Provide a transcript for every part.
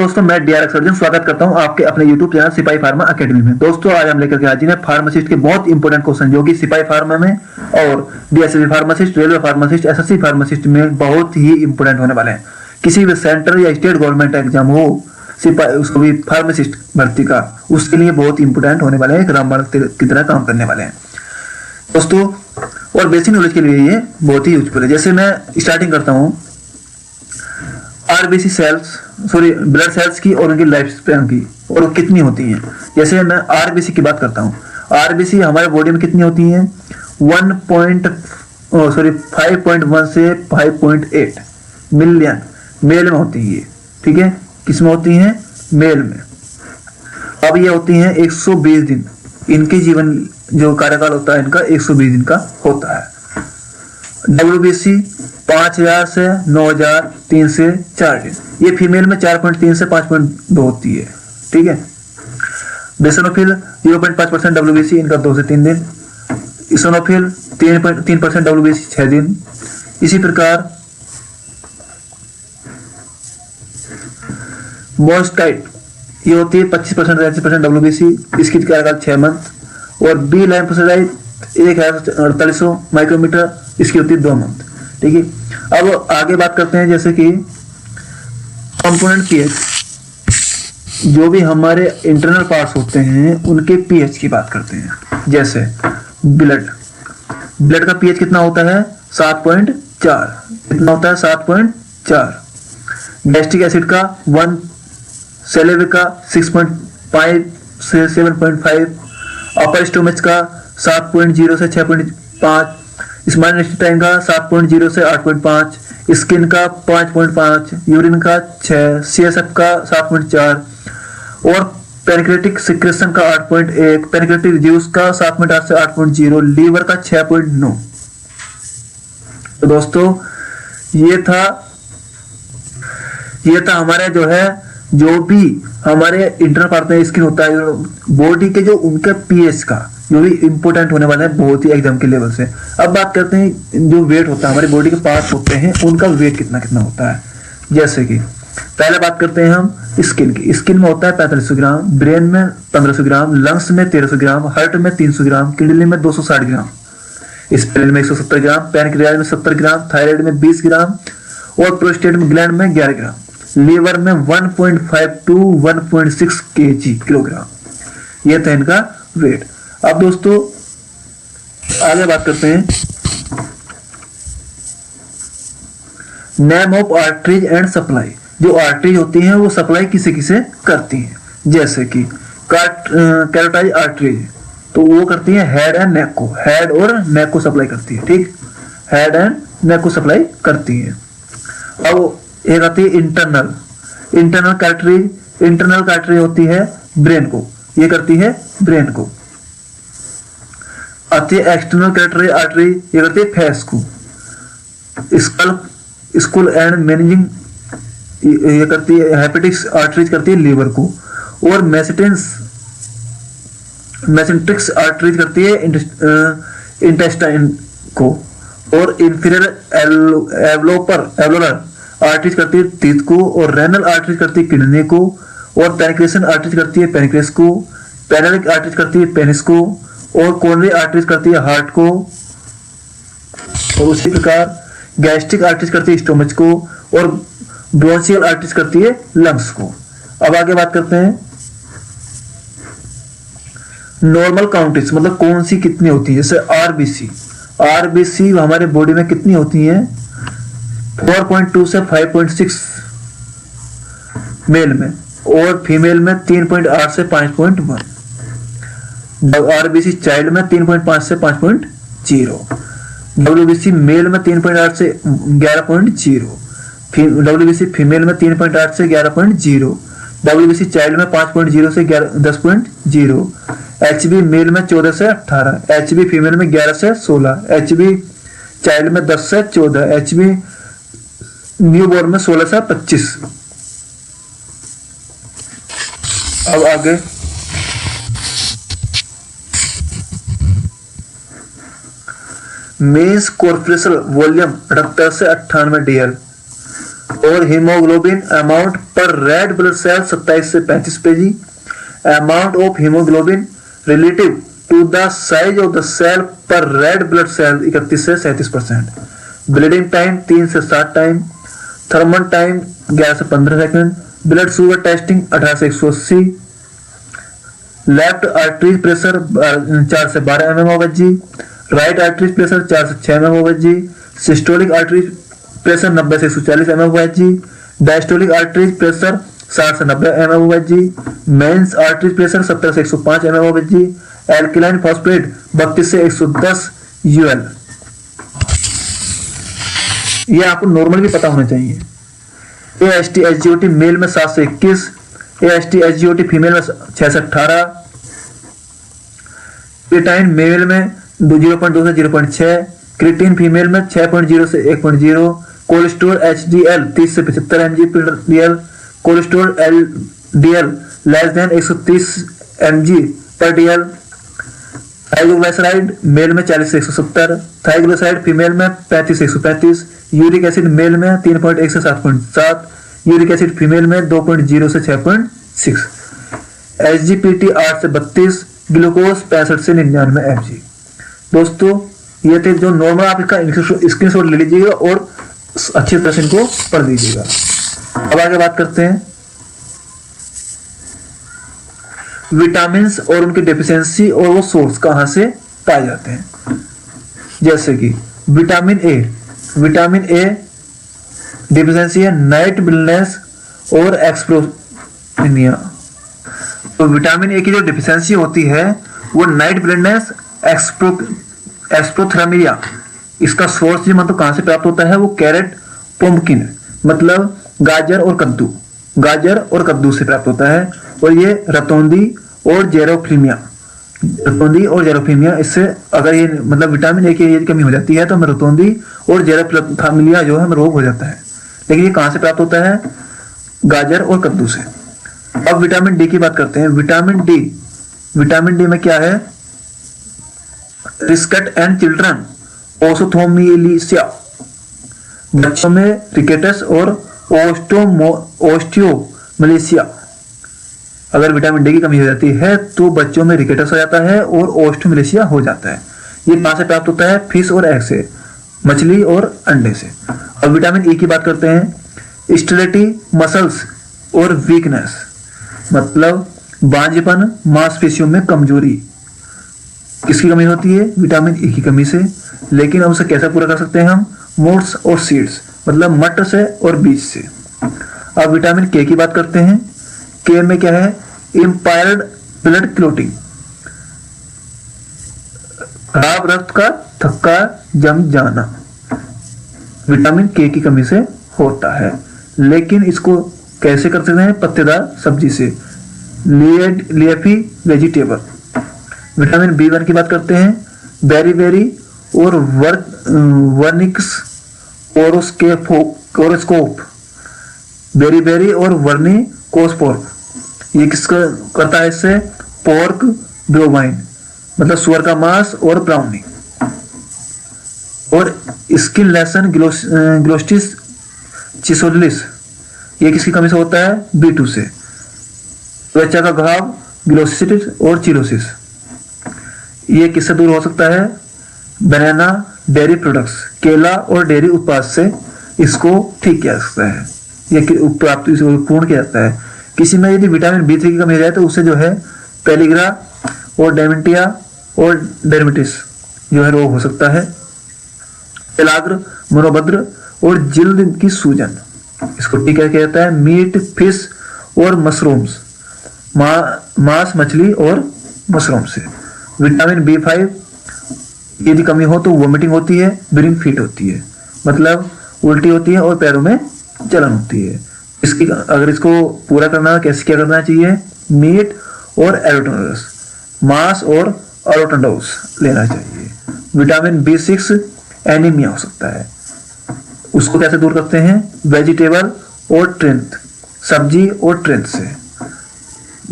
दोस्तों, मैं DRX surgeon स्वागत करता हूं आपके अपने YouTube चैनल सिपाही फार्मा एकेडमी में। दोस्तों, आज हम लेकर के हाजिर हैं फार्मासिस्ट के बहुत इंपॉर्टेंट क्वेश्चन जो कि सिपाही फार्मा में और DSSB pharmacist, railway pharmacist, SSC pharmacist में बहुत ही इंपॉर्टेंट होने वाले हैं। किसी भी सेंट्रल या स्टेट गवर्नमेंट एग्जाम हो, सिपाही उसको भी फार्मासिस्ट भर्ती का, उसके लिए बहुत इंपॉर्टेंट होने वाले हैं, एक रामबाण की तरह काम करने वाले हैं दोस्तों। और बेसिक नॉलेज के लिए ये बहुत ही यूजफुल है। जैसे मैं स्टार्टिंग करता हूँ आरबीसी सेल्स, ब्लड सेल्स की और उनकी लाइफ स्पैन की, और कितनी होती हैं। जैसे मैं आरबीसी की बात करता हूँ, आरबीसी हमारे बॉडी में कितनी होती हैं, 5.1 से 5.8 मिलियन मेल में होती है। ठीक है, किस में होती हैं, मेल में। अब ये होती हैं 120 दिन, इनके जीवन जो कार्यकाल होता है इनका 120 दिन का होता है। WBC 5000 से 9000, 3 से 4 दिन। ये फीमेल में 4.3 से 5.2 होती है। ठीक है, बेसनोफिल 0.5% WBC, इनका 2 से 3 दिन। इसोनोफिल 3% WBC, 6 दिन। इसी प्रकार मोस्टाइट ये होती है 25% WBC, इसकी कार्यकाल 6 मंथ। और बी लैम्फोसाइट 1448 माइक्रोमीटर, इसकी होती है 2 मंथ। ठीक है, अब आगे बात करते हैं जैसे कि कंपोनेंट पीएच, जो भी हमारे इंटरनल पार्ट्स होते हैं उनके पीएच की बात करते हैं। जैसे ब्लड का पीएच कितना होता है, 7.4। कितना होता है, 7.4। गैस्ट्रिक एसिड का 1, सेलेवे का 6.5 से 7.5, अपर स्टोमच का 7.0 से 6.5, स्मॉल इंटेस्टाइन का 7.0 से 8.5, स्किन का 5.5, यूरिन का 6, सीएसएफ का 7.4 और पैनक्रियाटिक सिक्रेशन का 8.1, पैनक्रियाटिक जूस का 7.8 से 8.0, लीवर का 6.9। तो दोस्तों ये था हमारे जो है, जो भी हमारे इंटरनल पार्ट में स्किन होता है बॉडी के, जो उनका पीएच का जो भी इंपॉर्टेंट होने वाला है बहुत ही एग्जाम के लेवल से। अब बात करते हैं जो वेट होता है, हमारी बॉडी के पार्ट्स होते हैं उनका वेट कितना कितना होता है। जैसे कि पहले बात करते हैं हम स्किन की। स्किन में होता है 4500 ग्राम, ब्रेन में 1500 ग्राम, लंग्स में 1300 ग्राम, हार्ट में 300 ग्राम, किडनी में 260 ग्राम, स्प्लेन में 170 ग्राम, पैनक्रियाज में 70 ग्राम, थायराइड में 20 ग्राम और प्रोस्टेट में ग्लैंड में 11 ग्राम, लीवर में 1.5 to 1.6 किलोग्राम। यह था इनका वेट। अब दोस्तों आगे बात करते हैं name of arteries and supply. जो आर्टरीज होती हैं वो सप्लाई किसे किसे करती हैं। जैसे कि कैरोटाइज आर्टरीज, तो वो करती है हेड एंड नेक को, हेड और नेक को सप्लाई करती है। ठीक, हेड एंड नेक को सप्लाई करती है। अब एक आती है इंटरनल कैरोटाइज। इंटरनल कैरोटाइज होती है ब्रेन को, ये करती है ब्रेन को। आती है एक्सटर्नल कैरोटाइज आर्टरी, ये करती है फेस को। स्कुल एंड मेनिंजिंग ये करती है, हेपेटिक्स आर्टरीज करती है लीवर को। और मेसेंट्रिक्स आर्टरीज करती है इंटेस्टाइन को। और इंफीरियर एवलोलर आर्टरीज करती है टीथ को। और रेनल आर्टरीज करती है किडनी को। और पैनक्रिएशन आर्टरीज करती है पेनक्रियास को। पेनरिक आर्टरीज करती है पेनिस को। और कोरोनरी आर्टरीज करती है हार्ट को। और उसी प्रकार गैस्ट्रिक आर्टरीज करती है स्टोमच को। और ब्रोंशियल आर्टरीज करती है लंग्स को। अब आगे बात करते हैं नॉर्मल काउंटेज, मतलब कौन सी कितनी होती है। जैसे आरबीसी हमारे बॉडी में कितनी होती है, 4.2 से 5.6 मेल में, और फीमेल में 3.8 से 5.1। आरबीसी चाइल्ड में 3.5 से 5.0, WBC मेल में 3.8 से 11.0, WBC फीमेल में 3.8 से 11.0, WBC चाइल्ड में 5.0 से 10.0, HB मेल में 14 से 18, HB फीमेल में 11 से 16, HB चाइल्ड में 10 से 14, HB न्यूबॉर्न में 16 से 25। अब आगे मेंस कॉर्पोरेशनल वॉल्यूम 78 से 98 DL, और haemoglobin amount per red blood cell 27 से 35 पेजी, amount of haemoglobin relative to the size of the cell per red blood cell 31 से 37%, ब्लीडिंग टाइम 3 से 7 टाइम, थर्मल टाइम 11 से 15 सेकंड, ब्लड शुगर टेस्टिंग 18 से 180, left artery pressure 4 से 12 mm/Hg, right artery pressure 4 से 6 mm/Hg, systolic artery pressure 90 से 140 mm/Hg, diastolic artery pressure 60 से 90 mm/Hg, mains artery pressure 70 से 105 mm/Hg, alkaline phosphate 32 से 110 UL। ये आपको नॉर्मल भी पता होना चाहिए। AST SGOT मेल में 7 से 21, AST SGOT फीमेल में 6 से 18, क्रिएटाइन मेल में 0.2 से 0.6, क्रिएटिन फीमेल में 6.0 से 1.0, कोलेस्ट्रॉल HDL 30 से 75 mg/dl, cholesterol LDL less than 130 mg/dl, triglyceride male में 40 से 170, थाइग्लिसराइड फीमेल में 35 से 135, यूरिक एसिड मेल में 3.1 से 7.7, यूरिक एसिड फीमेल में 2.0 से 6.6, SGPT 8 से 32, ग्लूकोज 65 से 99 mg। दोस्तों ये थे जो नॉर्मल, आप इसका स्क्रीनशॉट ले लीजिएगा और अच्छी तरह से इनको पढ़ लीजिएगा। अब आगे बात करते हैं विटामिन्स और उनकी डेफिशिएंसी और वो सोर्स कहां से पाए जाते हैं। जैसे कि विटामिन ए डेफिशिएंसी है नाइट ब्लाइंडनेस और एक्सप्रोनिया। तो विटामिन ए की जो डेफिशिएंसी होती है वो नाइट ब्लाइंडनेस, एक्सप्रोथर्मिया। इसका सोर्स जो मतलब कहां से प्राप्त होता है वो कैरेट, पम्पकिन मतलब गाजर और कद्दू से प्राप्त होता है। और ये रतौंदी और जेरोफ्लीमिया, इससे अगर ये मतलब विटामिन ए की कमी हो जाती है तो हमें रतौंदी और जेरोफ्लीमिया जो है हमें रोग हो जाता है। लेकिन ये कहां से प्राप्त होता है? गाजर और कद्दू से। अब विटामिन डी की बात करते हैं। विटामिन डी में क्या है? रिस्कट एंड चिल्ड्रन ओस्थोमिलिसिया, बच्चों में रिकेटस और ओस्टियोमिलिसिया। अगर विटामिन डी की कमी हो जाती है तो बच्चों में रिकेटस हो जाता है और ओस्टियोमिलिसिया हो जाता है। ये कहां से प्राप्त होता है? फिश और एग से, मछली और अंडे से। अब विटामिन ई की बात करते हैं। स्टेलिटी, मसल्स और वीकनेस मतलब बांझपन, मांसपेशियों में कमजोरी, किसकी कमी होती है? विटामिन ई की कमी से। लेकिन अब उसे कैसे पूरा कर सकते हैं हम? मोट्स और सीड्स मतलब मटर से और बीज से। अब विटामिन के की बात करते हैं। के में क्या है? इम्पायर्ड ब्लड क्लोटिंग, खराब रक्त का थक्का जम जाना विटामिन के की कमी से होता है। लेकिन इसको कैसे कर सकते हैं? पत्तेदार सब्जी से, लीफी वेजिटेबल। विटामिन बी1 की बात करते हैं। बेरी और वर्निक्स ओरोस्कोप, बेरी और वर्निकोस्पोर्क, ये किसका करता है? इससे पोर्क ब्रोवाइन मतलब सुअर का मांस और ब्राउनी। और स्किन लेसन ग्लोस्टिस चिसोलिस, ये किसकी कमी से होता है? B2 से। त्वचा का घाव ग्लोसिटिस और चिलोसिस, ये किससे दूर हो सकता है? बनाना डेयरी प्रोडक्ट्स, केला और डेयरी उत्पाद से इसको ठीक किया जा सकता है, ये प्राप्त पूर्ण किया जाता है। किसी में यदि विटामिन B3 की कमी हो जाए तो उससे जो है पेलिग्रा और डेमेंटिया और डेर्मेटिस जो है रोग हो सकता है। पेलाग्र, मनोबद्र और जिल्द की सूजन, इसको ठीक किया जाता है। मीट, फिश और मशरूम्स, मांस, मछली और मशरूम से। विटामिन B5 यदि कमी हो तो वोमिटिंग होती है, ब्रीदिंग फीट होती है मतलब उल्टी होती है और पैरों में जलन होती है। इसकी अगर इसको पूरा करना कैसे क्या करना चाहिए? मीट और एरोटोनस, मांस और एरोटोनडोस लेना चाहिए। विटामिन B6 एनीमिया हो सकता है, उसको कैसे दूर करते हैं? वेजिटेबल और ट्रेंथ, सब्जी और ट्रेंथ से।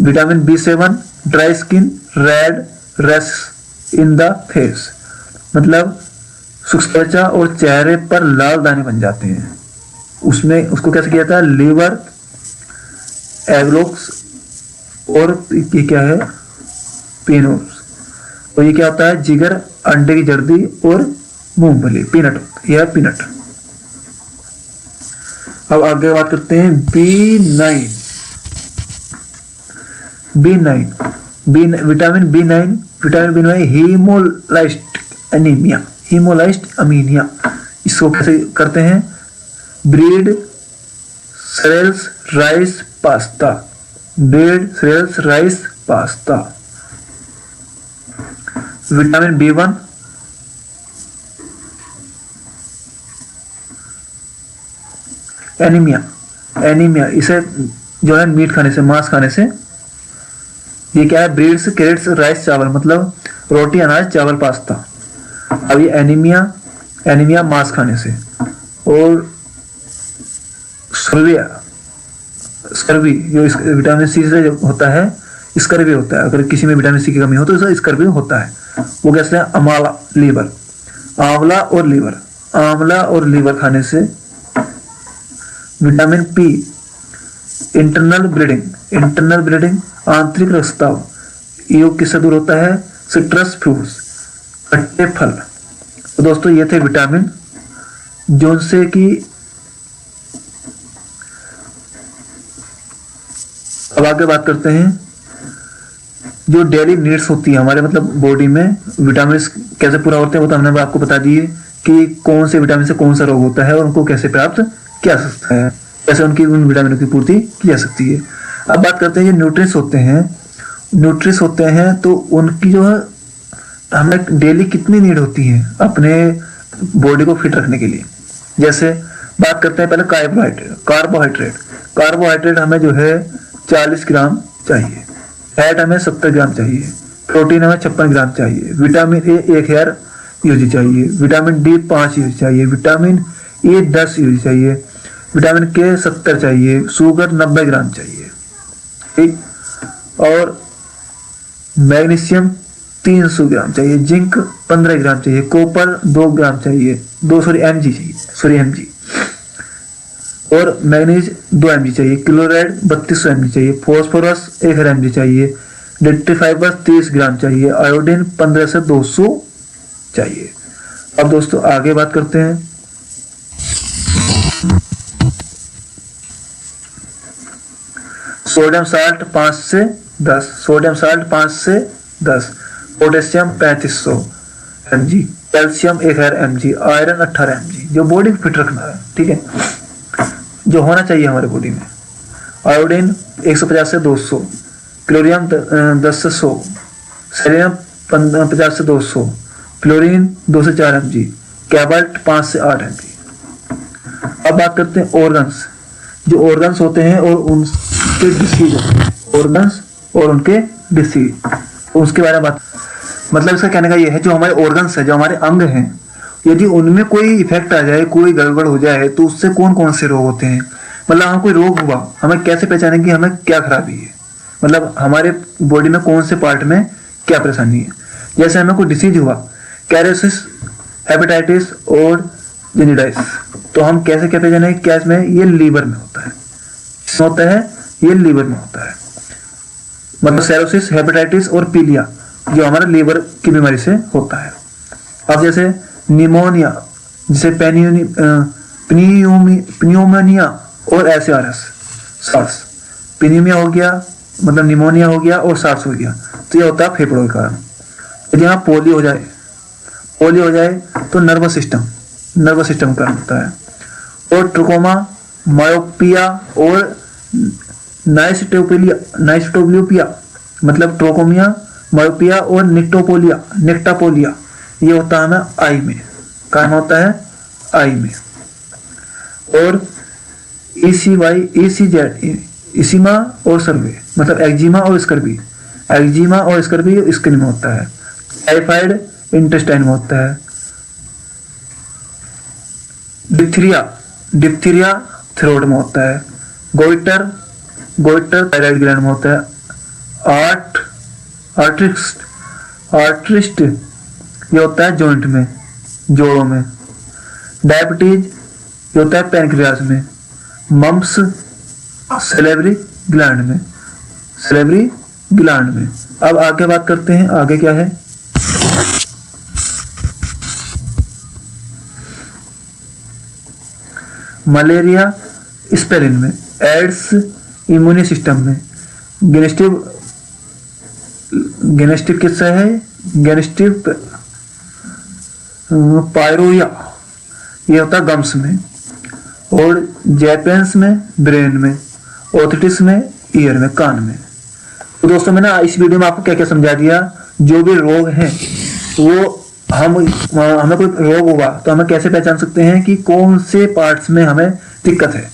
Vitamin B7 dry skin, red rash in the face मतलब शुष्क त्वचा और चेहरे पर लाल दाने बन जाते हैं। उसमें उसको कैसे किया जाता है, लीवर, एग्लोक्स और ये क्या है, पीनोस। और ये क्या होता है, जिगर, अंडे की जर्दी और मूंगफली, पीनट, यह है पीनट। अब आगे बात करते हैं B9। Vitamin B9 haemolytic anaemia, haemolytic anaemia, इसको कैसे करते हैं, bread cereals rice pasta, bread cereals rice pasta. Vitamin B1 anaemia, इसे जो है मीट खाने से, मांस खाने से, ये क्या है, ब्रीड्स कैरेट्स राइस चावल, मतलब रोटी, अनाज, चावल, पास्ता। अब ये एनीमिया मांस खाने से। और स्कर्वी जो विटामिन सी से होता है, स्कर्वी होता है, अगर किसी में विटामिन सी की कमी हो तो इसका स्कर्वी होता है। वो कैसे है, आंवला और लीवर खाने से। विटामिन P इंटरनल ब्लीडिंग आंतरिक रक्तस्राव, योग किससे दूर होता है, सिट्रस फ्रूट्स, खट्टे फल। तो दोस्तों ये थे विटामिन, जिनसे कि अब आगे बात करते हैं जो डेली नीड्स होती है हमारे, मतलब बॉडी में विटामिन कैसे पूरा होते हैं, वो तो हमने आपको बता दिए कि कौन से विटामिन से कौन सा रोग होता है और उनको कैसे प्राप्त किया जा सकता है, कैसे उन विटामिनों की पूर्ति की जा सकती है। अब बात करते हैं जो न्यूट्रिएंट्स होते हैं, तो उनकी जो है हमें डेली कितनी नीड होती है अपने बॉडी को फिट रखने के लिए। जैसे बात करते हैं पहले कार्बोहाइड्रेट हमें जो है 40 ग्राम चाहिए, फैट हमें 70 ग्राम चाहिए, प्रोटीन हमें 56 ग्राम चाहिए, विटामिन ए 1000 यूजी चाहिए, विटामिन डी 5 यूजी चाहिए, विटामिन ए 10 यूजी चाहिए, विटामिन के 70 चाहिए, शुगर 90 ग्राम चाहिए, ठीक। और मैग्नीशियम 300 ग्राम चाहिए, जिंक 15 ग्राम चाहिए, कॉपर 2 ग्राम चाहिए, mg, और मैग्नीज 2 mg चाहिए, क्लोराइड 3200 mg चाहिए, फॉस्फोरस 1000 mg चाहिए, डेट्री फाइबर 30 ग्राम चाहिए, आयोडीन 15 से 200 चाहिए। अब दोस्तों आगे बात करते हैं सोडियम साल्ट 5 से 10, potassium 3500 mg, calcium 1000 mg, iron 18 mg, जो बॉडी फिट रखना है, ठीक है, जो होना चाहिए हमारे बॉडी में। आयोडीन 150 से 200, क्लोरियम 10 से 100, सेलेनियम 50 से 200, फ्लोरीन 2 से 4 mg, कैबाल्ट 5 से 8 mg। अब बात करते हैं ऑर्गन्स, जो ऑर्गन्स होते हैं और उनके डिसीज, उसके बारे में बात, मतलब इसका कहने का ये है जो हमारे ऑर्गन्स है, जो हमारे अंग हैं, यदि उनमें कोई इफेक्ट आ जाए, कोई गड़बड़ हो जाए, तो उससे कौन कौन से रोग होते हैं, मतलब हमें कोई रोग हुआ, हमें कैसे पहचाने कि हमें क्या खराबी है, मतलब हमारे बॉडी में कौन से पार्ट में क्या परेशानी है। जैसे हमें कोई डिसीज हुआ, कैरोसिस, हेपेटाइटिस और जेनिडाइस, तो हम कैसे क्या पहचाने, क्या इसमें, ये लीवर में होता है, ये लीवर में होता है, मतलब सेरोसिस, हेपेटाइटिस और पीलिया जो हमारे लीवर की बीमारी से होता है। अब जैसे निमोनिया, जैसे प्नियोमोनिया और SARS, पिनीमिया हो गया, मतलब निमोनिया हो गया, और SARS हो गया, तो ये होता है फेफड़ों के कारण। यदि यहाँ पोलियो हो जाए तो नर्वस सिस्टम का होता है, और ट्रोकोमा, मायोपिया और नाइस्टोब्लियोपिया, मतलब ट्रोकोमिया, मायोपिया और निक्टापोलिया, ये होता है हमें आई में, कहाँ होता है, आई में। और इसीमा और सर्वे, मतलब एक्जिमा और स्कर्वी स्किन में होता है, टाइफाइड इंटेस्टाइन में होता है, डिप्थीरिया थ्रोट में होता है, गोइटर थायराइड ग्लैंड में होता है, आर्ट्रिस्ट ये होता है जॉइंट में, जोड़ों में, डायबिटीज ये होता है पैनक्रियाज में, मम्प्स सैलिवरी ग्लैंड में, सैलिवरी ग्लैंड में। अब आगे बात करते हैं, आगे क्या है, मलेरिया स्पेलिन में, एड्स इम्यूनी सिस्टम में, गेनेस्टिव किससे है, गेनेस्टिव पायरोया ये होता है गम्स में, और जैपेंस में ब्रेन में, ओथिटिस में ईयर में, कान में। तो दोस्तों मैंने इस वीडियो में आपको क्या क्या समझा दिया। जो भी रोग हैं वो हमें कोई रोग हुआ तो हमें कैसे पहचान सकते हैं कि कौन से पार्ट्स में हमें दिक्कत है,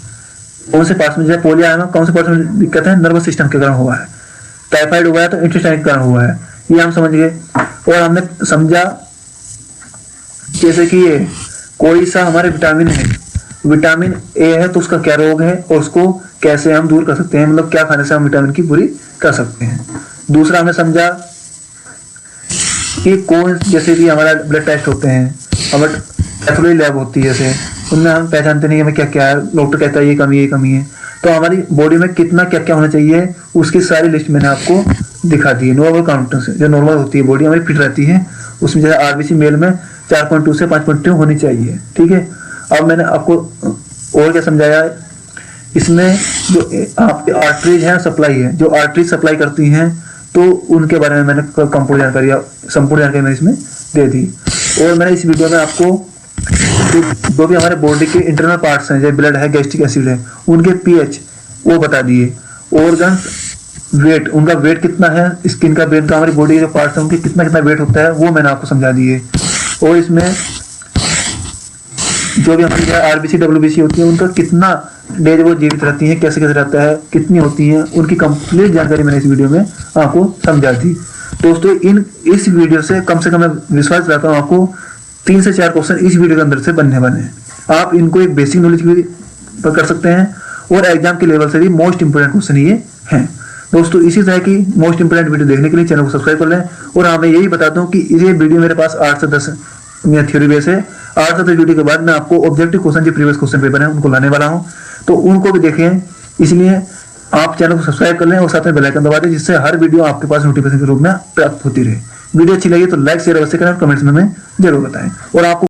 कौन से पार्ट्स में, जैसे पोलियो आया कौन से पार्ट्स में दिक्कत है, नर्वस सिस्टम के कारण हुआ है, टाइफाइड हुआ है तो इंटेस्टाइन के कारण हुआ है, ये हम समझ गए। और हमने समझा जैसे कि ये कोई सा हमारे विटामिन है, विटामिन ए है तो उसका क्या रोग है और उसको कैसे हम दूर कर सकते हैं, मतलब क्या खाने से हम विटामिन की पूरी कर सकते हैं। दूसरा हमने समझा कि कौन, जैसे कि हमारा ब्लड टेस्ट होते हैं, हमारे पैथोलॉजी लैब होती है, जैसे उनमें हम पहचानते नहीं हमें क्या क्या है, डॉक्टर कहता है ये कमी है, तो हमारी बॉडी में कितना क्या क्या होना चाहिए उसकी सारी लिस्ट मैंने आपको दिखा दी है। नॉर्मल काउंटर से जो नॉर्मल होती है बॉडी हमारी फिट रहती है, उसमें जैसे आरबीसी मेल में 4.2 से 5.2 होनी चाहिए, ठीक है। अब मैंने आपको और क्या समझाया, इसमें जो आपके आर्टरीज हैं सप्लाई है, जो आर्टरीज सप्लाई करती हैं तो उनके बारे में मैंने संपूर्ण जानकारी मैंने इसमें दे दी। और मैंने इस वीडियो में आपको जो भी हमारे बॉडी के इंटरनल पार्ट्स हैं, जैसे ब्लड है, गैस्ट्रिक एसिड है, उनके पीएच वो बता दिए, ऑर्गन्स वेट, उनका वेट कितना है, स्किन का, ब्रेन का, हमारी बॉडी के जो पार्ट्स हैं उनके कितना कितना वेट होता है वो मैंने आपको समझा दिए। और इसमें जो भी हमारी आरबीसी डब्ल्यूबीसी होती है उनका कितना डेज वो जीवित रहती हैं, कैसे कैसे रहता है, कितनी होती हैं, उनकी कंप्लीट जानकारी मैंने इस वीडियो में आपको समझा दी। दोस्तों इस वीडियो से कम मैं विश्वास रखता हूँ आपको 3 से 4 क्वेश्चन इस वीडियो के अंदर से बनने वाले हैं। आप इनको एक बेसिक नॉलेज भी कर सकते हैं और एग्जाम के लेवल से भी मोस्ट इंपोर्टेंट क्वेश्चन ये हैं। दोस्तों इसी तरह की मोस्ट इंपोर्टेंट वीडियो देखने के लिए चैनल को सब्सक्राइब कर लें। और हाँ मैं यही बता दूं कि ये वीडियो मेरे पास 8 से 10 थ्योरी बेस है। 8 से 10 वीडियो के बाद मैं आपको ऑब्जेक्टिव क्वेश्चन जो प्रीवियस क्वेश्चन पेपर है उनको लाने वाला हूँ, तो उनको भी देखें। इसलिए आप चैनल को सब्सक्राइब कर लें और साथ में बेल आइकन दबा दें, जिससे हर वीडियो आपके पास नोटिफिकेशन के रूप में प्राप्त होती रहे। वीडियो अच्छी लगी तो लाइक शेयर अवश्य करें, कमेंट्स में हमें जरूर बताएं। और आपको